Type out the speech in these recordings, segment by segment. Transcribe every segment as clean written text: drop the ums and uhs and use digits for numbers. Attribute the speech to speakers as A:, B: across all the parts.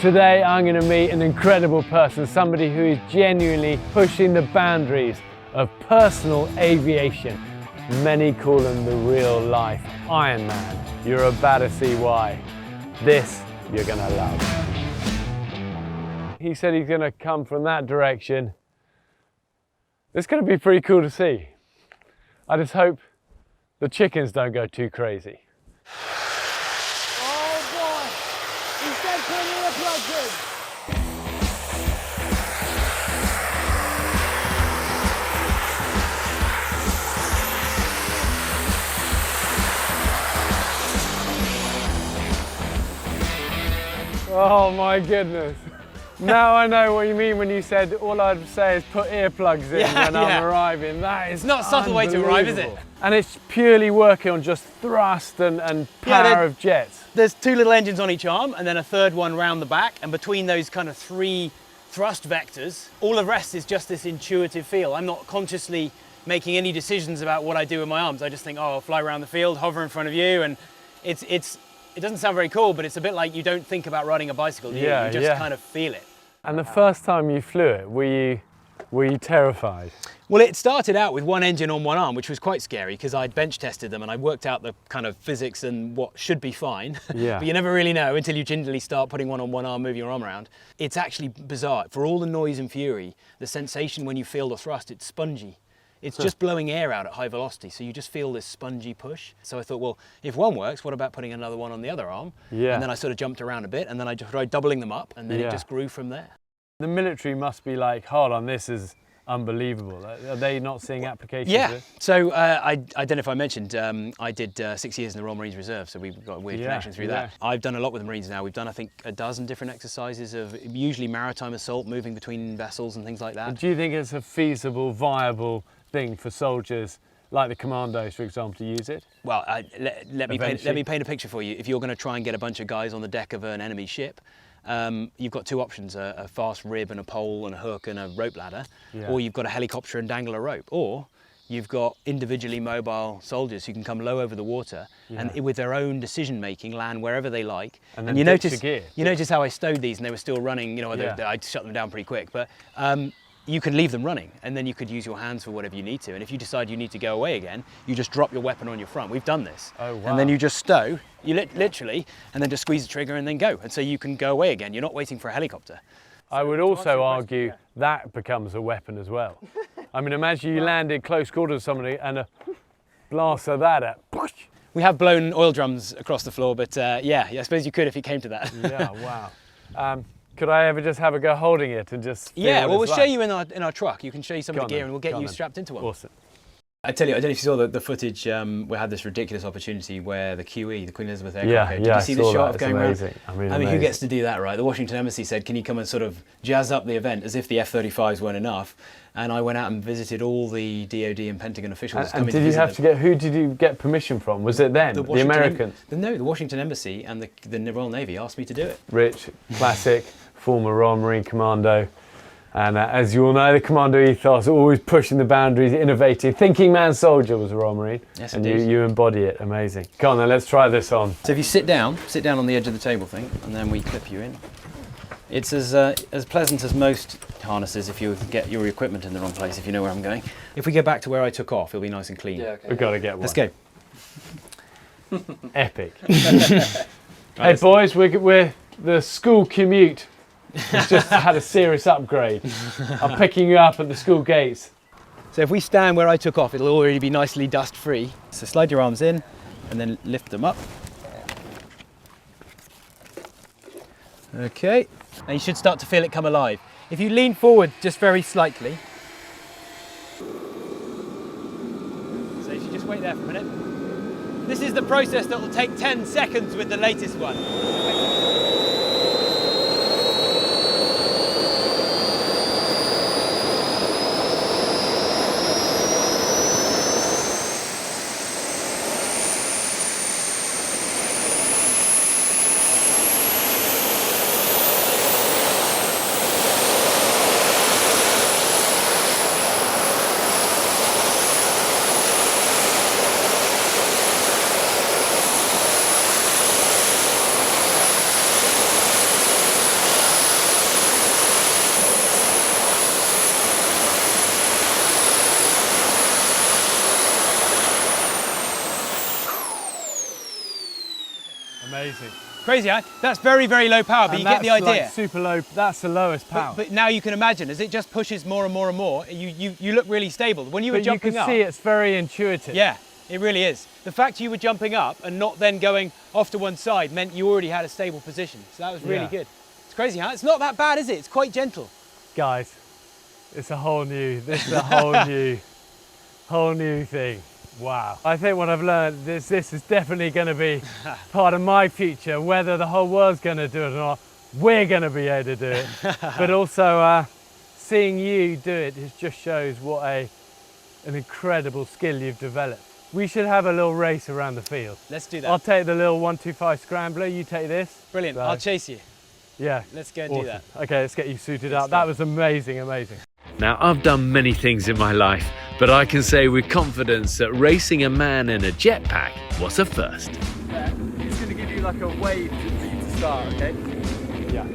A: Today I'm going to meet an incredible person, somebody who is genuinely pushing the boundaries of personal aviation. Many call him the real life Iron Man. You're about to see why. This you're going to love. He said he's going to come from that direction. It's going to be pretty cool to see. I just hope the chickens don't go too crazy.
B: Oh boy, he said put earplugs in.
A: Oh my goodness. Now I know what you mean when you said all I'd say is put earplugs in when I'm arriving. That is
C: not a subtle way to arrive, is it?
A: And it's purely working on just thrust and power of jets.
C: There's two little engines on each arm and then a third one round the back, and between those kind of three thrust vectors, all the rest is just this intuitive feel. I'm not consciously making any decisions about what I do with my arms. I just think, oh, I'll fly around the field, hover in front of you, and it doesn't sound very cool, but it's a bit like you don't think about riding a bicycle, do you? You just kind of feel it.
A: And the first time you flew it, were you terrified?
C: Well, it started out with one engine on one arm, which was quite scary because I'd bench tested them and I worked out the kind of physics and what should be fine.
A: Yeah.
C: But you never really know until you gingerly start putting one on one arm, moving your arm around. It's actually bizarre. For all the noise and fury, the sensation when you feel the thrust, it's spongy. It's just blowing air out at high velocity, so you just feel this spongy push. So I thought, well, if one works, what about putting another one on the other arm?
A: Yeah.
C: And then I sort of jumped around a bit, and then I just tried doubling them up, and then it just grew from there.
A: The military must be like, hold on, this is unbelievable. Are they not seeing applications?
C: Yeah, so I don't know if I mentioned, I did 6 years in the Royal Marines Reserve, so we've got a weird connection through that. I've done a lot with the Marines now. We've done, I think, a dozen different exercises of usually maritime assault, moving between vessels and things like that.
A: And do you think it's a feasible, viable thing for soldiers like the commandos, for example, to use it?
C: Well, let me paint a picture for you. If you're going to try and get a bunch of guys on the deck of an enemy ship, you've got two options, a fast rib and a pole and a hook and a rope ladder, or you've got a helicopter and dangle a rope, or you've got individually mobile soldiers who can come low over the water and with their own decision making land wherever they like. And you notice how I stowed these and they were still running, you know, I shut them down pretty quick, but you can leave them running and then you could use your hands for whatever you need to. And if you decide you need to go away again, you just drop your weapon on your front. We've done this.
A: Oh, wow.
C: And then you just stow, you literally, and then just squeeze the trigger and then go. And so you can go away again. You're not waiting for a helicopter.
A: I would also argue that becomes a weapon as well. I mean, imagine you landed close quarters with somebody and a blast of that at.
C: We have blown oil drums across the floor, but yeah, I suppose you could if it came to that.
A: Yeah, wow. Could I ever just have a go holding it and just feel
C: Yeah, well,
A: what
C: we'll
A: it's
C: show
A: like?
C: you in our truck. You can show you some of the gear and we'll get you strapped into one.
A: Awesome.
C: I tell you, I don't know if you saw the footage. We had this ridiculous opportunity where the QE, the Queen Elizabeth aircraft, did you see the shot of going around?
A: I
C: mean, who gets to do that, right? The Washington Embassy said, can you come and sort of jazz up the event as if the F-35s weren't enough? And I went out and visited all the DOD and Pentagon officials.
A: And did you have to who did you get permission from? Was it them, the Americans?
C: No, the Washington Embassy and the Royal Navy asked me to do it.
A: Rich, classic, former Royal Marine Commando. And as you all know, the commando ethos, always pushing the boundaries, innovating, thinking man soldier was a Royal Marine.
C: Yes,
A: and you embody it, amazing. Come on then, let's try this on.
C: So if you sit down on the edge of the table thing, and then we clip you in. It's as pleasant as most harnesses if you get your equipment in the wrong place, if you know where I'm going. If we go back to where I took off, it'll be nice and clean.
A: Yeah, okay. We've got to get one.
C: Let's go.
A: Epic. Hey boys, we're the school commute. It's just had a serious upgrade. I'm picking you up at the school gates.
C: So if we stand where I took off, it'll already be nicely dust free. So slide your arms in and then lift them up. Okay, and you should start to feel it come alive. If you lean forward just very slightly. So if you just wait there for a minute. This is the process that will take 10 seconds with the latest one.
A: Amazing.
C: Crazy, huh? That's very, very low power, but
A: And
C: you get the idea.
A: Like super low, that's the lowest power.
C: But now you can imagine, as it just pushes more and more and more, you look really stable. When you were jumping up...
A: you can see it's very intuitive.
C: Yeah, it really is. The fact you were jumping up and not then going off to one side meant you already had a stable position. So that was really good. It's crazy, huh? It's not that bad, is it? It's quite gentle.
A: Guys, it's a whole new, this is a whole new thing. Wow. I think what I've learned, this is definitely going to be part of my future. Whether the whole world's going to do it or not, we're going to be able to do it. But also seeing you do it just shows what an incredible skill you've developed. We should have a little race around the field.
C: Let's do that.
A: I'll take the little 125 scrambler, you take this.
C: Brilliant, so, I'll chase you.
A: Yeah.
C: Let's go and do that.
A: Okay, let's get you suited up. That was amazing, amazing. Now, I've done many things in my life, but I can say with confidence that racing a man in a jetpack was a first. Yeah, he's going to give you like a wave for you to start, okay? Yeah.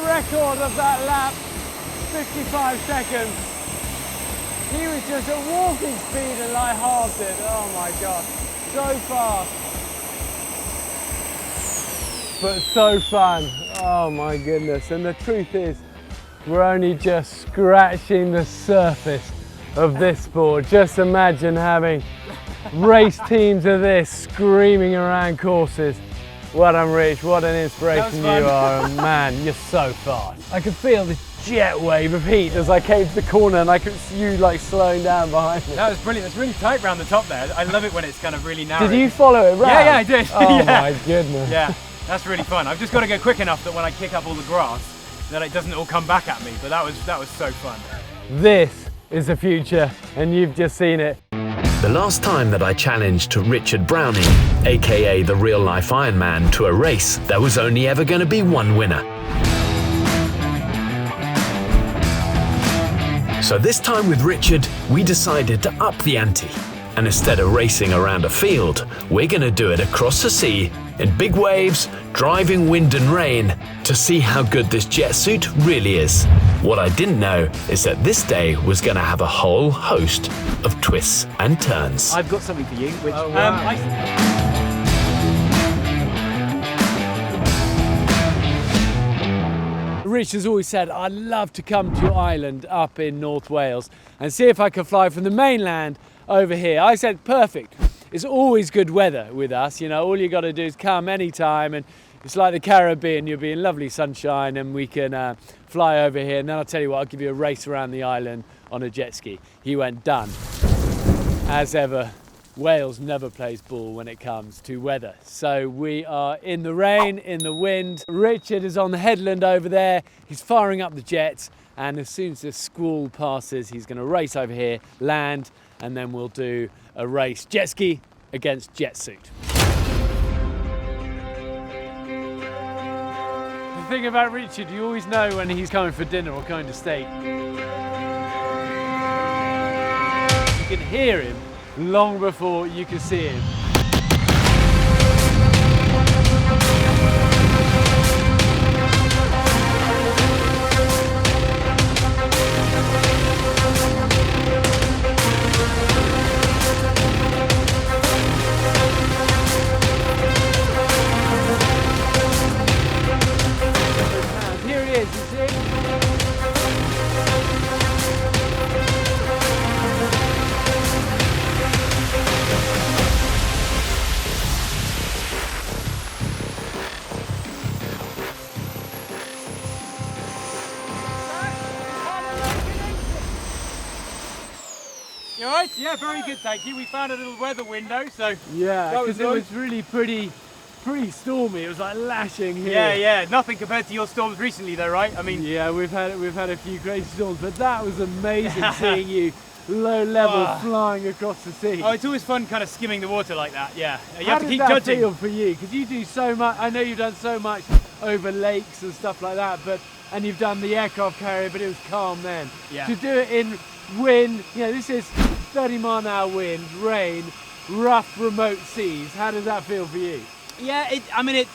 A: Record of that lap, 55 seconds. He was just at walking speed and I halved it. Oh my God, so fast. But so fun, oh my goodness. And the truth is, we're only just scratching the surface of this sport. Just imagine having race teams of this screaming around courses. Well done, Rich, what an inspiration you are, man, you're so fast. I could feel this jet wave of heat as I came to the corner and I could see you like slowing down behind me.
C: That was brilliant, it's really tight round the top there. I love it when it's kind of really narrow.
A: Did you follow it round?
C: Yeah, I did.
A: Oh
C: yeah.
A: My goodness.
C: Yeah, that's really fun. I've just got to go quick enough that when I kick up all the grass, that it doesn't all come back at me, but that was so fun.
A: This is the future and you've just seen it.
D: The last time that I challenged Richard Browning, aka the real life Ironman, to a race, there was only ever going to be one winner. So this time with Richard, we decided to up the ante. And instead of racing around a field, we're going to do it across the sea, in big waves, driving wind and rain, to see how good this jet suit really is. What I didn't know is that this day was going to have a whole host of twists and turns.
C: I've got something for you, which
A: Rich has always said, I'd love to come to your island up in North Wales and see if I could fly from the mainland over here. I said, perfect. It's always good weather with us, you know, all you got to do is come anytime, and it's like the Caribbean, you'll be in lovely sunshine and we can fly over here, and then I'll tell you what, I'll give you a race around the island on a jet ski. He went, done. As ever, Wales never plays ball when it comes to weather. So we are in the rain, in the wind. Richard is on the headland over there. He's firing up the jets, and as soon as the squall passes, he's going to race over here, land, and then we'll do a race jet ski against Jetsuit. The thing about Richard, you always know when he's coming for dinner or going to steak. You can hear him long before you can see him. Here he is, you see?
E: all right? Yeah, very good, thank you. We found a little weather window, so
A: Yeah,
E: that was
A: because it
E: nice.
A: was really pretty stormy. It was like lashing here.
E: Yeah, yeah, nothing compared to your storms recently though, right? I mean,
A: Yeah, we've had a few crazy storms, but that was amazing seeing you low level flying across the sea.
E: oh, it's always fun kind of skimming the water like that, yeah. You
A: How
E: have to
A: did
E: keep
A: that
E: judging.
A: feel for you? Because you do so much. I know you've done so much over lakes and stuff like that, and you've done the aircraft carrier, but it was calm then.
E: Yeah.
A: To do it in wind, this is 30-mile-an-hour wind, rain, rough, remote seas. How does that feel for you?
E: Yeah,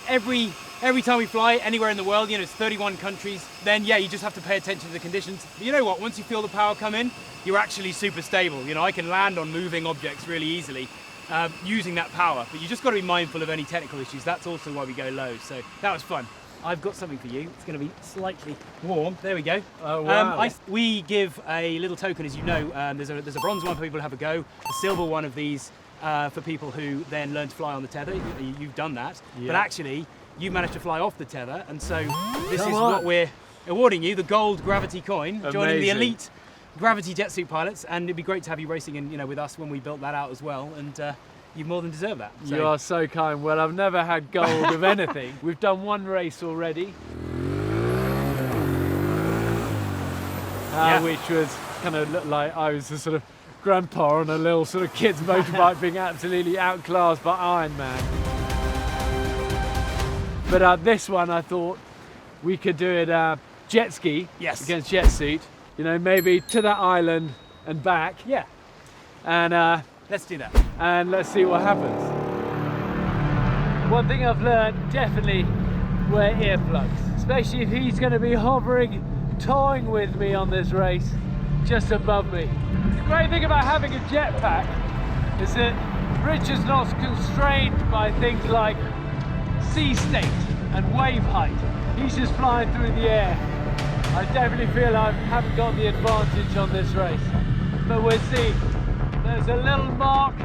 E: every time we fly anywhere in the world, it's 31 countries, then yeah, you just have to pay attention to the conditions. But you know what, once you feel the power come in, you're actually super stable. I can land on moving objects really easily using that power, but you just got to be mindful of any technical issues. That's also why we go low, so that was fun. I've got something for you. It's going to be slightly warm. There we go.
A: Oh, wow.
E: We give a little token, as you know. There's a bronze one for people who have a go, a silver one of these for people who then learn to fly on the tether. You've done that, but actually you've managed to fly off the tether, and so this is what we're awarding you, the gold gravity coin, joining the elite gravity Jetsuit pilots, and it'd be great to have you racing in, with us when we built that out as well, and you more than deserve that. So.
A: You are so kind. Well, I've never had gold of anything. We've done one race already, which was kind of looked like I was a sort of grandpa on a little sort of kid's motorbike being absolutely outclassed by Iron Man. But this one I thought we could do it jet ski against Jetsuit. Maybe to that island and back.
E: Yeah.
A: And
E: let's do that.
A: And let's see what happens. One thing I've learned, definitely wear earplugs, especially if he's going to be hovering, toying with me on this race, just above me. The great thing about having a jetpack is that Richard's not constrained by things like sea state and wave height. He's just flying through the air. I definitely feel I haven't got the advantage on this race, but we'll see. There's a little mark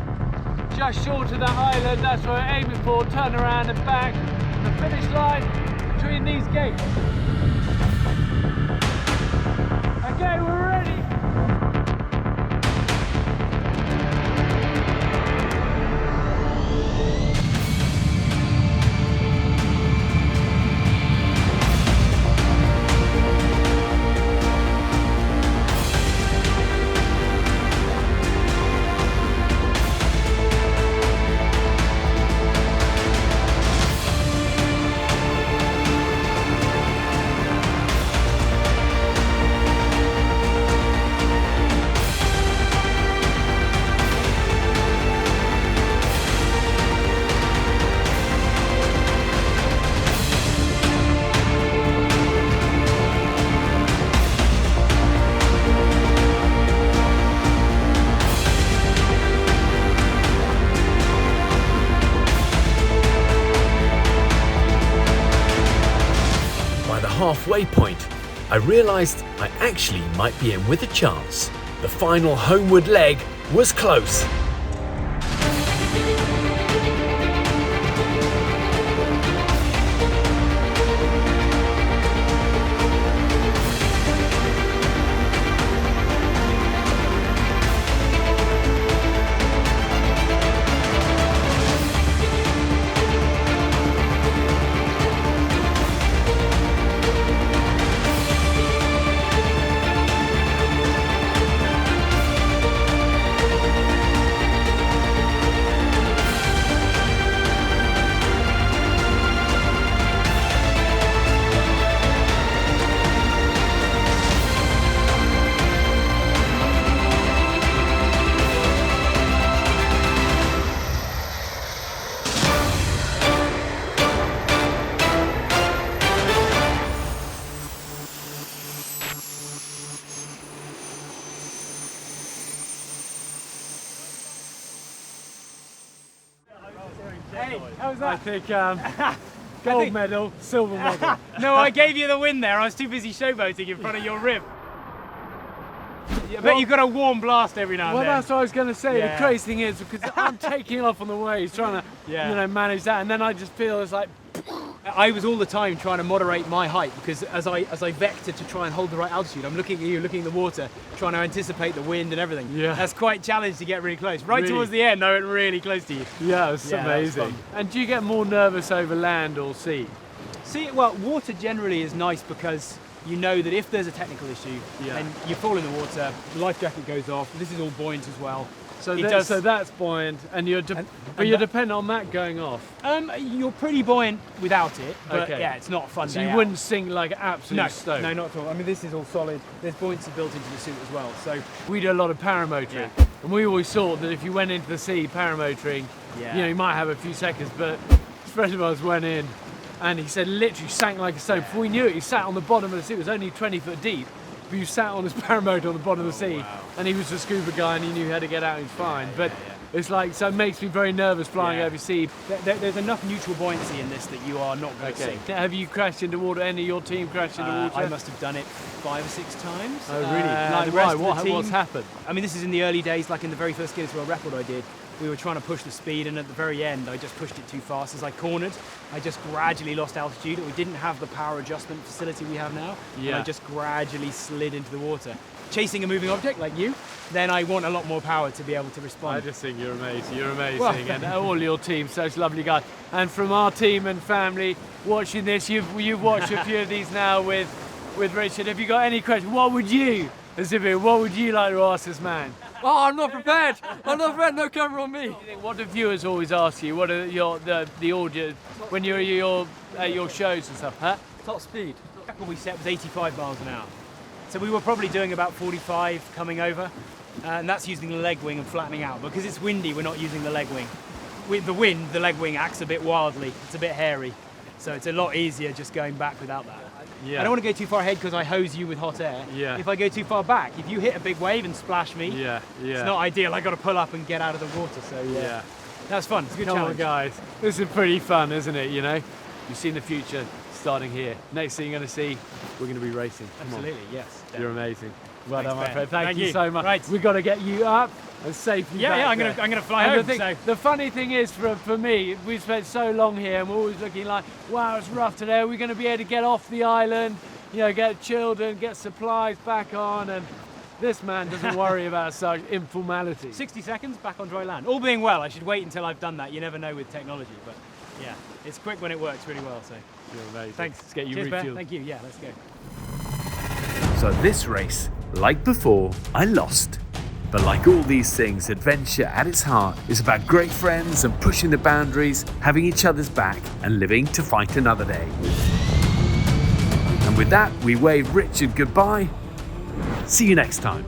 A: just short of that island. That's what we're aiming for. Turn around and back. The finish line between these gates. Okay, we're ready.
D: Halfway point, I realised I actually might be in with a chance. The final homeward leg was close.
E: Hey, how was that?
A: I think gold medal, silver medal.
E: No, I gave you the win there. I was too busy showboating in front of your rib. I bet you got a warm blast every now and then.
A: Well, that's what I was going to say.
E: Yeah.
A: The crazy thing is, because I'm taking off on the waves, trying to, manage that, and then I just feel it's like,
E: I was all the time trying to moderate my height because as I vector to try and hold the right altitude, I'm looking at you, looking at the water, trying to anticipate the wind and everything.
A: Yeah.
E: That's quite challenging to get really close. Right
A: Really?
E: towards the end, I went really close to you.
A: Yeah, it's
E: Yeah, that was
A: amazing.
E: fun.
A: And do you get more nervous over land or sea?
E: See, well, water generally is nice because you know that if there's a technical issue and you fall in the water, the life jacket goes off. This is all buoyant as well.
A: So,
E: It does-
A: so that's buoyant, and you're dependent on that going off.
E: You're pretty buoyant without it, but
A: Okay.
E: yeah, it's not a fun
A: So
E: day
A: you
E: out.
A: wouldn't sink like an absolute
E: No,
A: stone.
E: no, not at all. I mean, this is all solid. There's buoyancy built into the suit as well. So
A: We do a lot of paramotoring, and we always thought that if you went into the sea paramotoring,
E: Yeah.
A: you know, you might have a few seconds, but a friend of ours went in, and he said literally sank like a stone. Before we knew it, he sat on the bottom of the sea. It was only 20 foot deep, but he sat on his paramotor on the bottom of the sea, and he was a scuba guy, and he knew how to get out, and he's fine. But it's like, so it makes me very nervous flying
E: Yeah.
A: overseas.
E: there's enough neutral buoyancy in this that you are not going to sink.
A: Have you crashed into water? Any of your team crashed into water?
E: I must have done it 5 or 6 times.
A: Oh, really?
E: The
A: Like,
E: rest
A: why?
E: of the
A: What's
E: team-
A: happened?
E: I mean, this is in the early days, like in the very first Guinness World Record I did. We were trying to push the speed, and at the very end, I just pushed it too fast. As I cornered, I just gradually lost altitude. We didn't have the power adjustment facility we have now.
A: Yeah.
E: And I just gradually slid into the water. Chasing a moving object like you, then I want a lot more power to be able to respond.
A: I just think you're amazing. You're amazing,
E: Well,
A: and all your team, such lovely guys. And from our team and family watching this, you've watched a few of these now with Richard. Have you got any questions? What would you like to ask this man?
F: Oh, I'm not prepared. I'm not prepared. No camera on me.
A: What do viewers always ask you? What are the audience when you're at your shows and stuff? Huh?
F: Top speed.
E: The record we set was 85 miles an hour. So we were probably doing about 45 coming over, and that's using the leg wing and flattening out. Because it's windy, we're not using the leg wing. With the wind, the leg wing acts a bit wildly. It's a bit hairy. So it's a lot easier just going back without that.
A: Yeah.
E: I don't want to go too far ahead because I hose you with hot air.
A: Yeah.
E: If I go too far back, if you hit a big wave and splash me,
A: Yeah.
E: it's not ideal. I got to pull up and get out of the water. So
A: Yeah.
E: that's fun. It's a good
A: Come on,
E: challenge.
A: guys. This is pretty fun, isn't it? You know, you've seen the future starting here. Next thing you're going to see, we're going to be racing. Come on.
E: Absolutely, yes.
A: You're amazing. Well
E: Thanks,
A: done, my
E: Ben.
A: friend. Thank
E: Thank
A: you
E: you.
A: so much.
E: Right.
A: We've got to get you up and safely
E: Yeah,
A: back
E: yeah. I'm
A: there.
E: gonna fly
A: And
E: home.
A: the funny thing is, for me, we've spent so long here, and we're always looking like, wow, it's rough today. Are we going to be able to get off the island? You know, get children, get supplies back on, and this man doesn't worry about such informalities.
E: 60 seconds back on dry land. All being well, I should wait until I've done that. You never know with technology, but yeah, it's quick when it works really well. So
A: You're amazing.
E: thanks.
A: Let's get you
E: Cheers, Ben.
A: refueled.
E: Thank you. Yeah, let's go.
D: So this race, like before, I lost. But like all these things, adventure at its heart is about great friends and pushing the boundaries, having each other's back and living to fight another day. And with that, we wave Richard goodbye. See you next time.